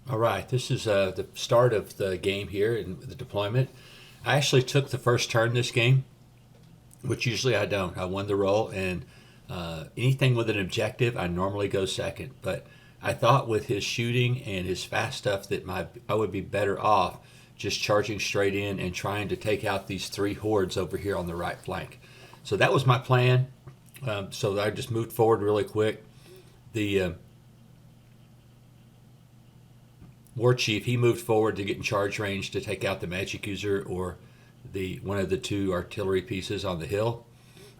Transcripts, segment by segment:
All right, this is the start of the game here in the deployment. I actually took the first turn this game, which usually I don't. I won the roll, and anything with an objective, I normally go second. But I thought with his shooting and his fast stuff that I would be better off just charging straight in and trying to take out these three hordes over here on the right flank. So that was my plan. So I just moved forward really quick. The War Chief, he moved forward to get in charge range to take out the magic user or the one of the two artillery pieces on the hill.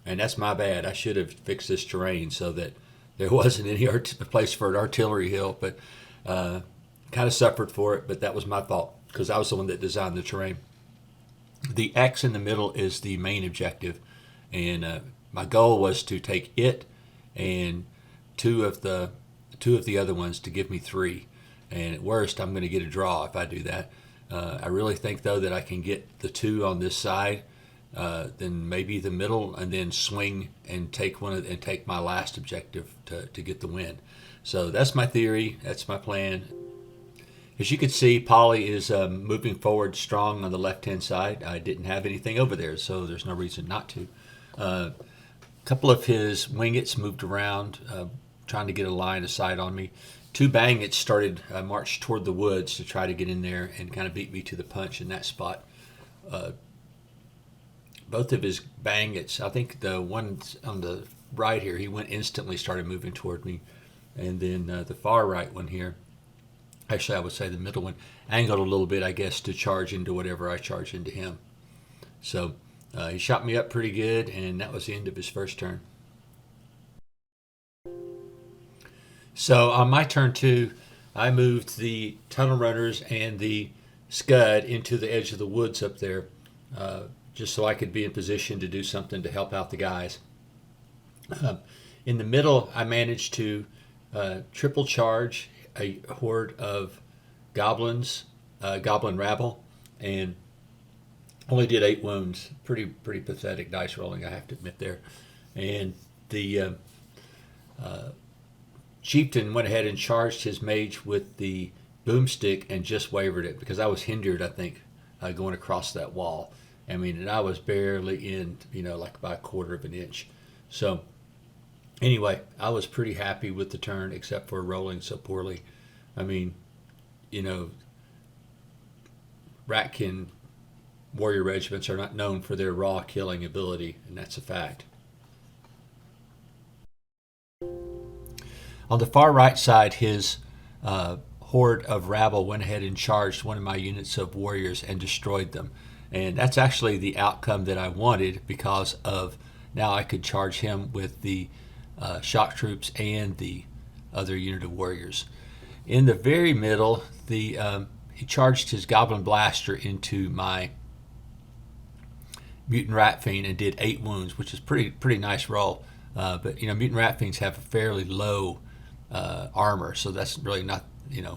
And that's my bad. I should have fixed this terrain so that there wasn't any place for an artillery hill, but kind of suffered for it, but that was my fault because I was the one that designed the terrain. The X in the middle is the main objective, and my goal was to take it and two of the other ones to give me three. And at worst, I'm going to get a draw if I do that. I really think, though, that I can get the two on this side, then maybe the middle, and then swing and take and take my last objective to get the win. So that's my theory. That's my plan. As you can see, Polly is moving forward strong on the left-hand side. I didn't have anything over there, so there's no reason not to. A couple of his wingets moved around, trying to get a line of sight on me. Two Bangets started march toward the woods to try to get in there and kind of beat me to the punch in that spot. Both of his Bangets, I think the one on the right here, he went instantly, started moving toward me. And then the far right one here, actually I would say the middle one, angled a little bit, I guess, to charge into whatever I charged into him. So he shot me up pretty good, and that was the end of his first turn. So on my turn two, I moved the tunnel runners and the scud into the edge of the woods up there, just so I could be in position to do something to help out the guys. In the middle, I managed to triple charge a horde of goblins, goblin rabble, and only did 8 wounds. Pretty pathetic dice rolling, I have to admit there. And the Chieftain went ahead and charged his mage with the boomstick and just wavered it because I was hindered, I think, going across that wall. I mean, and I was barely in, like by a quarter of an inch. So anyway, I was pretty happy with the turn except for rolling so poorly. I mean, Ratkin warrior regiments are not known for their raw killing ability, and that's a fact. On the far right side, his horde of rabble went ahead and charged one of my units of warriors and destroyed them. And that's actually the outcome that I wanted because of now I could charge him with the shock troops and the other unit of warriors. In the very middle, he charged his goblin blaster into my mutant rat fiend and did 8 wounds, which is pretty nice roll. But mutant rat fiends have a fairly low armor, so that's really not,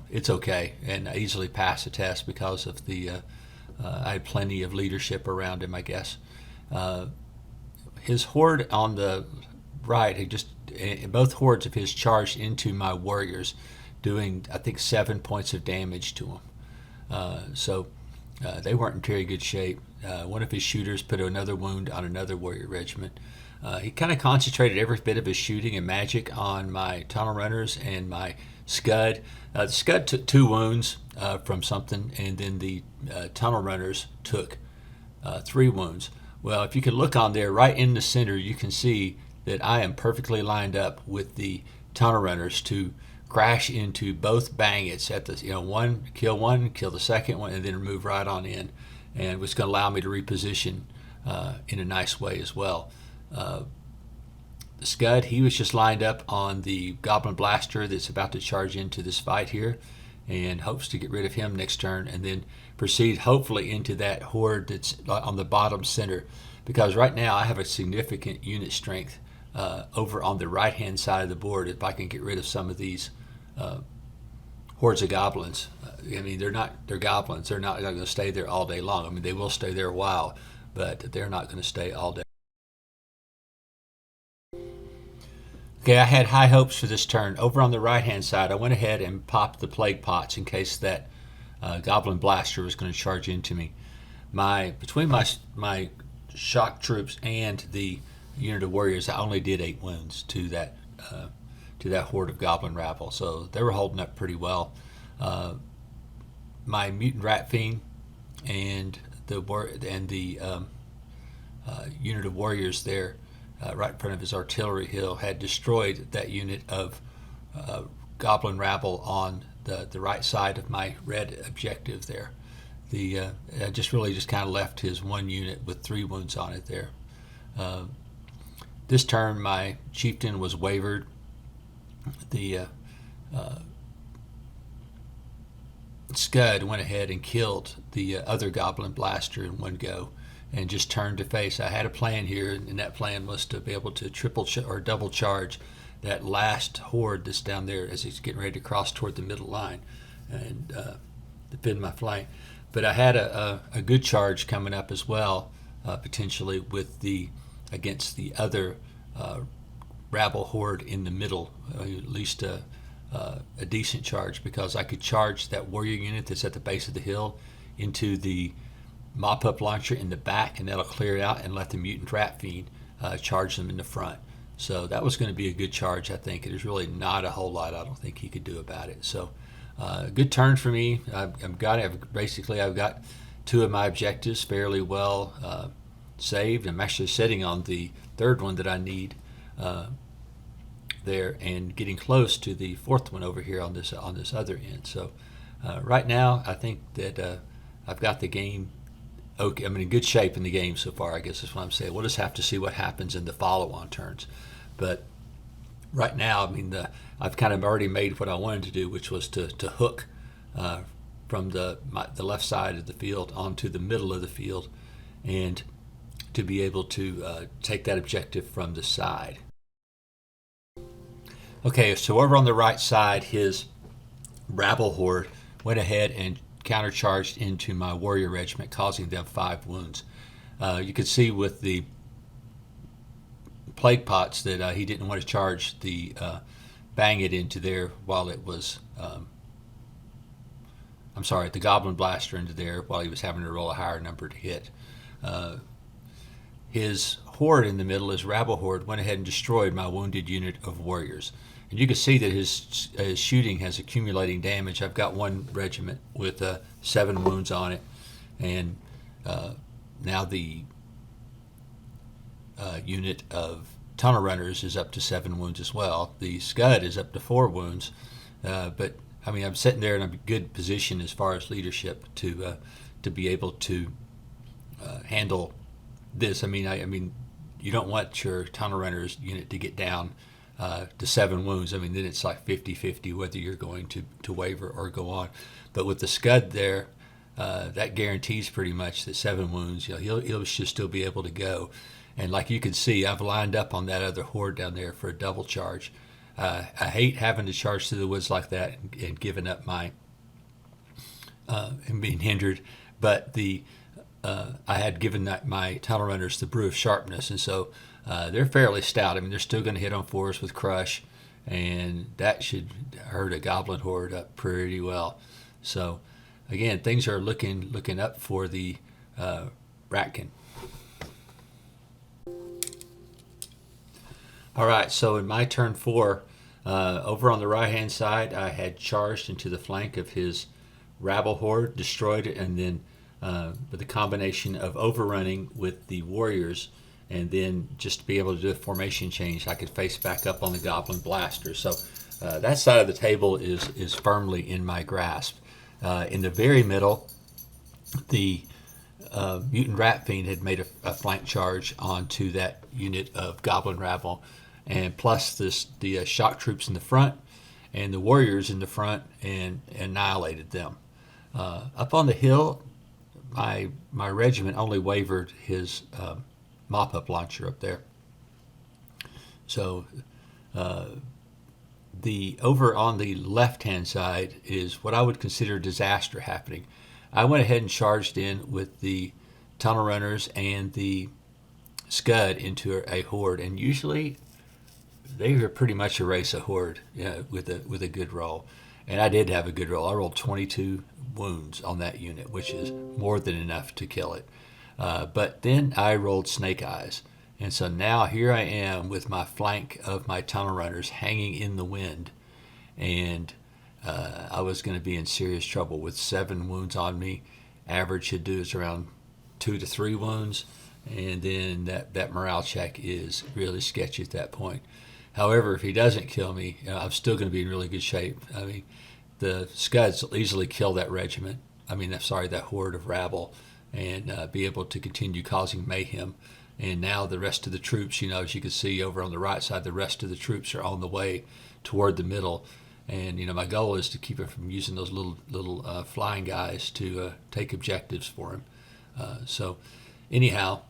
it's okay, and I easily passed the test because of the I had plenty of leadership around him, I guess. His horde on the right, both hordes of his charged into my warriors, doing I think 7 points of damage to them. So they weren't in very good shape. One of his shooters put another wound on another warrior regiment. He kind of concentrated every bit of his shooting and magic on my tunnel runners and my scud. The scud took 2 wounds from something, and then the tunnel runners took 3 wounds. Well, if you can look on there, right in the center, you can see that I am perfectly lined up with the tunnel runners to crash into both Bangets at the one, kill the second one, and then move right on in, and it's going to allow me to reposition in a nice way as well. The scud, he was just lined up on the goblin blaster that's about to charge into this fight here, and hopes to get rid of him next turn, and then proceed hopefully into that horde that's on the bottom center, because right now I have a significant unit strength over on the right hand side of the board. If I can get rid of some of these hordes of goblins, I mean they're goblins. They're not going to stay there all day long. I mean they will stay there a while, but they're not going to stay all day. Okay, I had high hopes for this turn. Over on the right-hand side, I went ahead and popped the plague pots in case that goblin blaster was going to charge into me. Between my shock troops and the unit of warriors, I only did 8 wounds to that horde of goblin rabble, so they were holding up pretty well. My mutant rat fiend and the unit of warriors there, right in front of his artillery hill, had destroyed that unit of goblin rabble on the right side of my red objective there. I just kind of left his one unit with 3 wounds on it there. This turn, my chieftain was wavered. The Scud went ahead and killed the other goblin blaster in one go and just turned to face. I had a plan here, and that plan was to be able to or double charge that last horde that's down there as he's getting ready to cross toward the middle line and defend my flank. But I had a good charge coming up as well, potentially against the other rabble horde in the middle, at least a decent charge, because I could charge that warrior unit that's at the base of the hill into the mop-up launcher in the back, and that'll clear it out and let the mutant rat fiend charge them in the front. So that was going to be a good charge, I think. There's really not a whole lot I don't think he could do about it. So good turn for me. I've got 2 of my objectives fairly well saved. I'm actually sitting on the 3rd one that I need there, and getting close to the 4th one over here on this other end. So right now, I think that I've got the game. Okay, I'm in good shape in the game so far, I guess is what I'm saying. We'll just have to see what happens in the follow-on turns. But right now, I mean, I've kind of already made what I wanted to do, which was to hook from the left side of the field onto the middle of the field, and to be able to take that objective from the side. Okay, so over on the right side, his rabble horde went ahead and countercharged into my warrior regiment, causing them 5 wounds. You could see with the plague pots that he didn't want to charge bang it into there while it was the goblin blaster into there while he was having to roll a higher number to hit. His horde in the middle, his rabble horde, went ahead and destroyed my wounded unit of warriors. And you can see that his shooting has accumulating damage. I've got 1 regiment with 7 wounds on it, and now the unit of tunnel runners is up to 7 wounds as well. The Scud is up to 4 wounds, but I mean, I'm sitting there in a good position as far as leadership to be able to handle this. I mean, you don't want your tunnel runners unit to get down to 7 wounds. I mean, then it's like 50-50 whether you're going to waver or go on. But with the Scud there, that guarantees pretty much that 7 wounds, he'll should still be able to go. And like you can see, I've lined up on that other horde down there for a double charge. I hate having to charge through the woods like that and giving up and being hindered. But I had given my tunnel runners the brew of sharpness, and so they're fairly stout. I mean, they're still going to hit on 4s with crush, and that should hurt a goblin horde up pretty well. So again, things are looking up for the Ratkin. All right, so in my turn 4, over on the right-hand side, I had charged into the flank of his rabble horde, destroyed it, and then with a combination of overrunning with the warriors, and then just to be able to do a formation change, I could face back up on the goblin blaster. So that side of the table is firmly in my grasp. In the very middle, the mutant rat fiend had made a flank charge onto that unit of goblin rabble, and plus the shock troops in the front and the warriors in the front, and annihilated them. Up on the hill, my regiment only wavered his mop-up launcher up there. So over on the left-hand side is what I would consider disaster happening. I went ahead and charged in with the tunnel runners and the Scud into a horde, and usually they were pretty much a race of horde, with a good roll, and I did have a good roll. I rolled 22 wounds on that unit, which is more than enough to kill it. But then I rolled snake eyes, and so now here I am with my flank of my tunnel runners hanging in the wind, and I was going to be in serious trouble with 7 wounds on me. Average should do is around 2 to 3 wounds, and then that morale check is really sketchy at that point. However, if he doesn't kill me, I'm still going to be in really good shape. I mean, the Scuds will easily kill that regiment. I mean, sorry, that horde of rabble, and be able to continue causing mayhem. And now the rest of the troops, as you can see over on the right side, the rest of the troops are on the way toward the middle. And my goal is to keep him from using those little flying guys to take objectives for him. So, anyhow,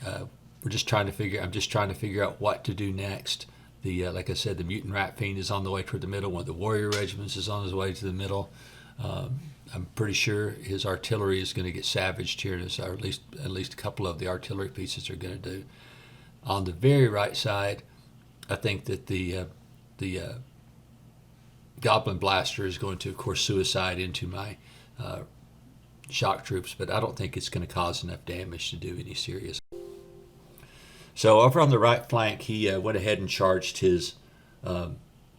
I'm just trying to figure out what to do next. Like I said, the mutant rat fiend is on the way toward the middle. One of the warrior regiments is on his way to the middle. I'm pretty sure his artillery is going to get savaged here, or at least a couple of the artillery pieces are going to do. On the very right side, I think that the Goblin Blaster is going to, of course, suicide into my shock troops, but I don't think it's going to cause enough damage to do any serious. So over on the right flank, he went ahead and charged his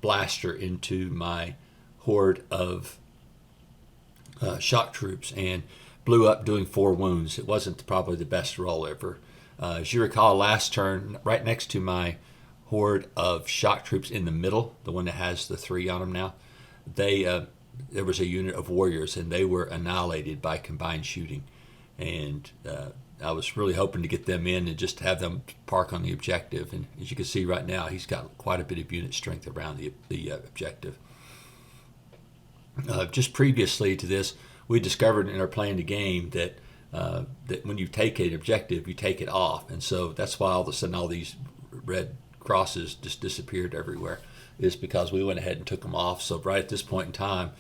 blaster into my horde of shock troops and blew up, doing 4 wounds. It wasn't probably the best roll ever. As you recall, last turn, right next to my horde of shock troops in the middle, the one that has the 3 on them now, there was a unit of warriors, and they were annihilated by combined shooting. And I was really hoping to get them in and just have them park on the objective. And as you can see right now, he's got quite a bit of unit strength around the objective. Just previously to this, we discovered in our playing the game that when you take an objective, you take it off. And so that's why all of a sudden all these red crosses just disappeared everywhere, is because we went ahead and took them off. So right at this point in time,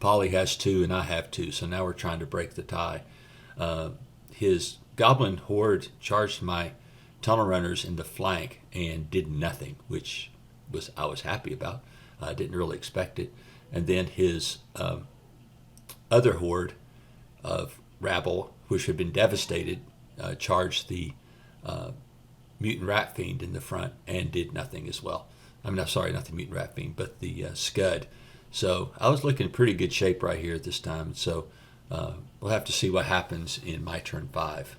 Polly has 2 and I have 2. So now we're trying to break the tie. His goblin horde charged my tunnel runners in the flank and did nothing, which I was happy about. I didn't really expect it. And then his other horde of rabble, which had been devastated, charged the mutant rat fiend in the front and did nothing as well. I'm sorry, not the mutant rat fiend, but the Scud. So I was looking in pretty good shape right here at this time. So we'll have to see what happens in my turn 5.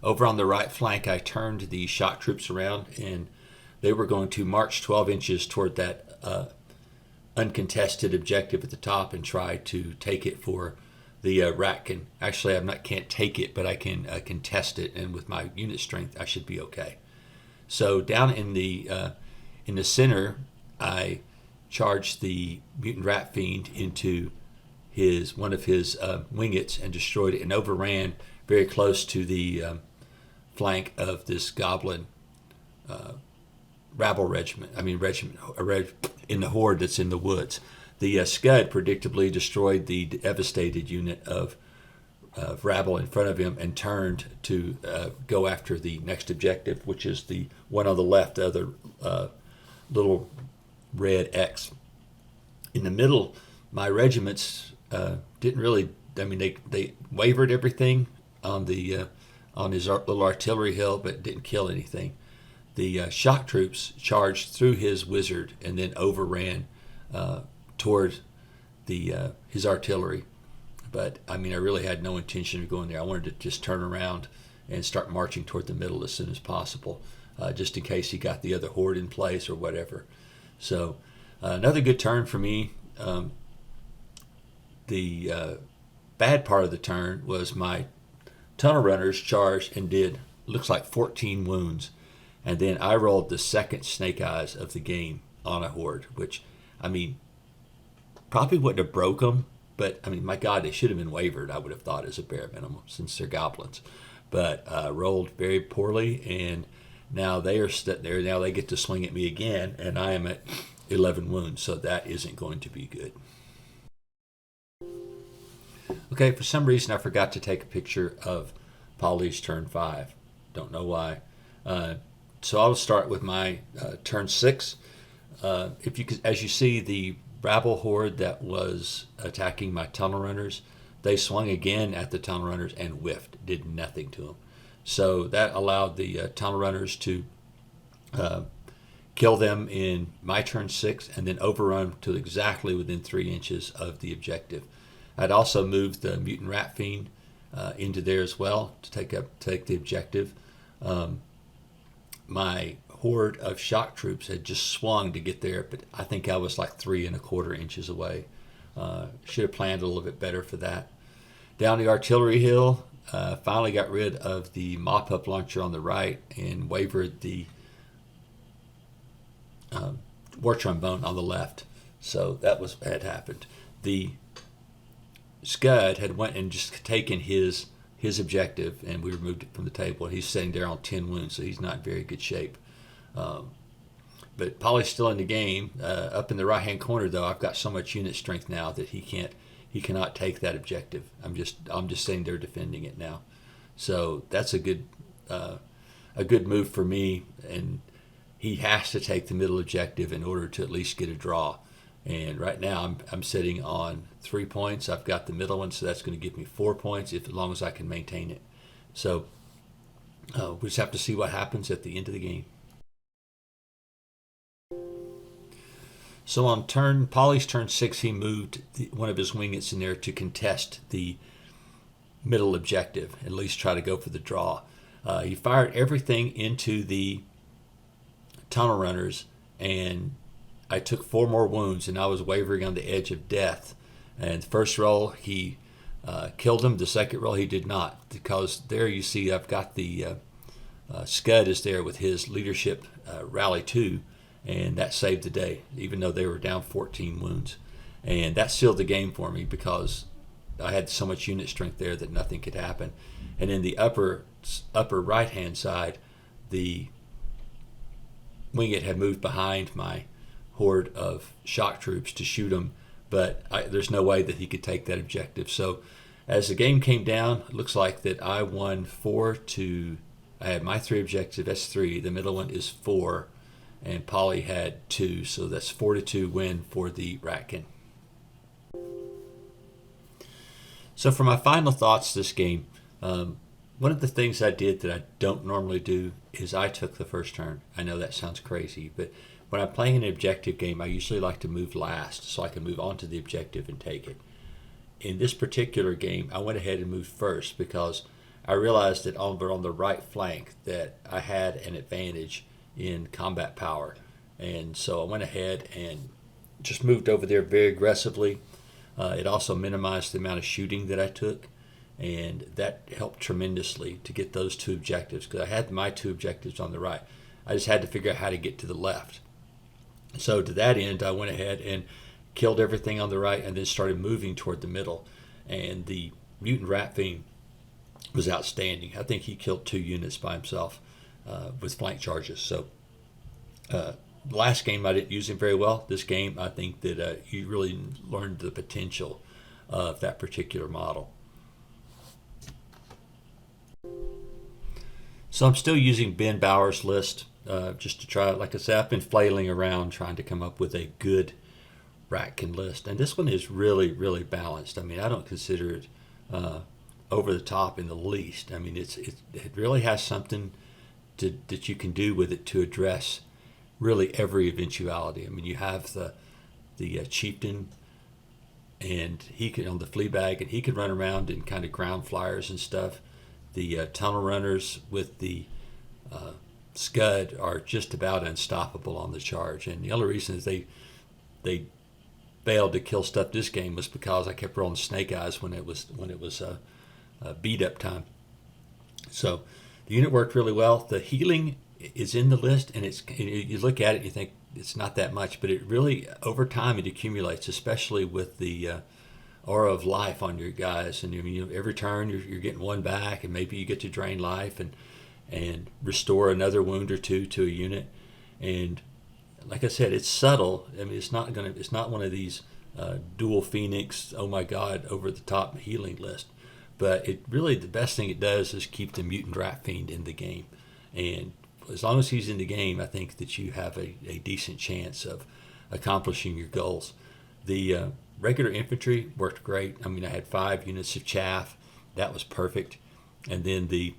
Over on the right flank, I turned the shock troops around, and they were going to march 12 inches toward that uncontested objective at the top and try to take it for the Ratkin. Actually, can't take it, but I can contest it, and with my unit strength, I should be okay. So down in the center, I charged the mutant rat fiend into one of his wingets and destroyed it, and overran very close to the flank of this goblin rabble regiment in the horde that's in the woods. The Scud predictably destroyed the devastated unit of rabble in front of him and turned to go after the next objective, which is the one on the left, the other little red X. In the middle, my regiments didn't really. I mean, they wavered everything on his little artillery hill, but didn't kill anything. The shock troops charged through his wizard and then overran toward his artillery. But I mean, I really had no intention of going there. I wanted to just turn around and start marching toward the middle as soon as possible, just in case he got the other horde in place or whatever. So another good turn for me. The bad part of the turn was my tunnel runners charged and did, looks like 14 wounds. And then I rolled the second snake eyes of the game on a horde, which, I mean, probably wouldn't have broke them. But, I mean, my God, they should have been wavered, I would have thought, as a bare minimum, since they're goblins. But rolled very poorly, and now they are there. Now they get to swing at me again, and I am at 11 wounds, so that isn't going to be good. Okay, for some reason I forgot to take a picture of Polly's turn 5. Don't know why. So I'll start with my turn 6. If you could, as you see, the rabble horde that was attacking my tunnel runners, they swung again at the tunnel runners and whiffed, did nothing to them. So that allowed the tunnel runners to kill them in my turn 6 and then overrun to exactly within 3 inches of the objective. I'd also moved the mutant rat fiend into there as well to take the objective. My horde of shock troops had just swung to get there, but I think I was like 3¼ inches away. Should have planned a little bit better for that. Down the artillery hill, finally got rid of the mop-up launcher on the right and wavered the war trombone on the left. So that had happened. The Scud had went and just taken his objective, and we removed it from the table. He's sitting there on 10 wounds, so he's not in very good shape. But Polly's still in the game. Up in the right-hand corner, though, I've got so much unit strength now that he cannot take that objective. I'm just sitting there defending it now. So that's a good move for me, and he has to take the middle objective in order to at least get a draw. And right now I'm sitting on 3 points. I've got the middle one, so that's going to give me 4 points as long as I can maintain it. So we just have to see what happens at the end of the game. So on Polly's turn 6, he moved one of his wingets in there to contest the middle objective, at least try to go for the draw. He fired everything into the tunnel runners, and I took 4 more wounds, and I was wavering on the edge of death. And the first roll, he killed him. The second roll, he did not, because there you see I've got the Scud is there with his leadership rally 2, and that saved the day, even though they were down 14 wounds. And that sealed the game for me because I had so much unit strength there that nothing could happen. And in the upper right-hand side, the winged had moved behind my horde of shock troops to shoot him, but there's no way that he could take that objective. So as the game came down, it looks like that I won 4-2. I had my 3 objectives, that's 3. The middle one is 4, and Polly had 2, so that's 4-2 win for the Ratkin. So for my final thoughts this game, one of the things I did that I don't normally do is I took the first turn. I know that sounds crazy, but when I'm playing an objective game, I usually like to move last so I can move on to the objective and take it. In this particular game, I went ahead and moved first because I realized that on the right flank that I had an advantage in combat power. And so I went ahead and just moved over there very aggressively. It also minimized the amount of shooting that I took, and that helped tremendously to get those 2 objectives, because I had my 2 objectives on the right. I just had to figure out how to get to the left. So to that end, I went ahead and killed everything on the right and then started moving toward the middle. And the mutant rat fiend was outstanding. I think he killed 2 units by himself with flank charges. So last game I didn't use him very well. This game I think that you really learned the potential of that particular model. So I'm still using Ben Bauer's list just to try. Like I said, I've been flailing around trying to come up with a good Ratkin list, and this one is really, really balanced. I mean, I don't consider it over the top in the least. I mean, it really has something that you can do with it to address really every eventuality. I mean, you have the chieftain, and he can on the flea bag, and he can run around and kind of ground flyers and stuff. The tunnel runners with the Scud are just about unstoppable on the charge, and the only reason is they failed to kill stuff this game was because I kept rolling snake eyes when it was beat up time. So the unit worked really well. The healing is in the list, and you look at it and you think it's not that much, but it really over time it accumulates, especially with the aura of life on your guys. And every turn you're getting 1 back, and maybe you get to drain life and restore another wound or 2 to a unit. And like I said, it's subtle. I mean, it's not one of these dual Phoenix, oh my God, over the top healing list. But it really, the best thing it does is keep the mutant rat fiend in the game. And as long as he's in the game, I think that you have a decent chance of accomplishing your goals. The regular infantry worked great. I mean, I had 5 units of chaff. That was perfect. And then the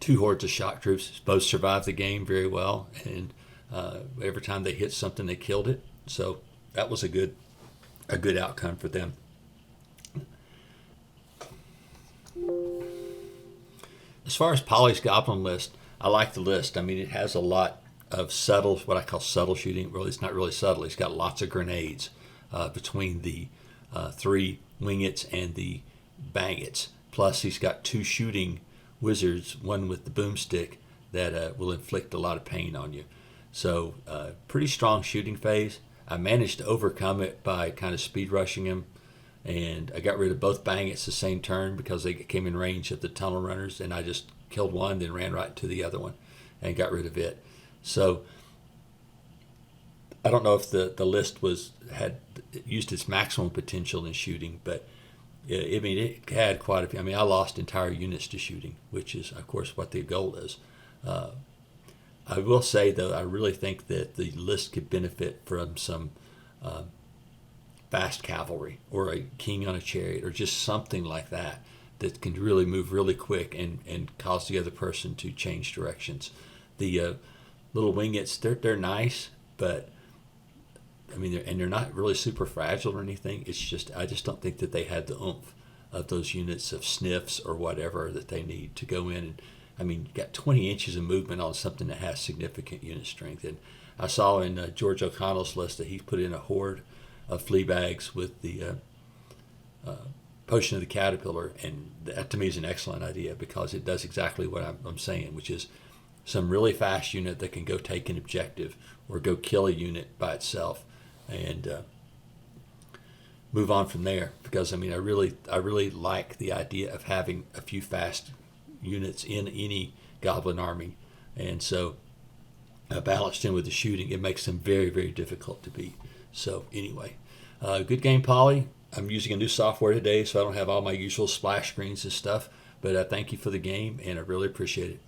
2 hordes of shock troops both survived the game very well. And every time they hit something, they killed it. So that was a good outcome for them. As far as Polly's Goblin list, I like the list. I mean, it has a lot of subtle, what I call subtle shooting. Well, it's not really subtle. He's got lots of grenades between the 3 wingets and the bangets. Plus, he's got 2 shooting wizards, one with the boomstick that will inflict a lot of pain on you. So, pretty strong shooting phase. I managed to overcome it by kind of speed rushing him. And I got rid of both bangets the same turn because they came in range of the tunnel runners, and I just killed one, then ran right to the other one and got rid of it. So I don't know if the list had used its maximum potential in shooting, but it had quite a few. I mean, I lost entire units to shooting, which is, of course, what the goal is. I will say, though, I really think that the list could benefit from some fast cavalry or a king on a chariot or just something like that can really move really quick and cause the other person to change directions. The little wingets, they're nice, but I mean, they're not really super fragile or anything. It's just, I just don't think that they had the oomph of those units of sniffs or whatever that they need to go in. And I mean, you got 20 inches of movement on something that has significant unit strength. And I saw in George O'Connell's list that he put in a horde of flea bags with the Potion of the Caterpillar, and that to me is an excellent idea because it does exactly what I'm saying, which is some really fast unit that can go take an objective or go kill a unit by itself and move on from there. Because I mean, I really like the idea of having a few fast units in any goblin army, and so balanced in with the shooting, it makes them very, very difficult to beat. So anyway, good game, Polly. I'm using a new software today, so I don't have all my usual splash screens and stuff, but I thank you for the game, and I really appreciate it.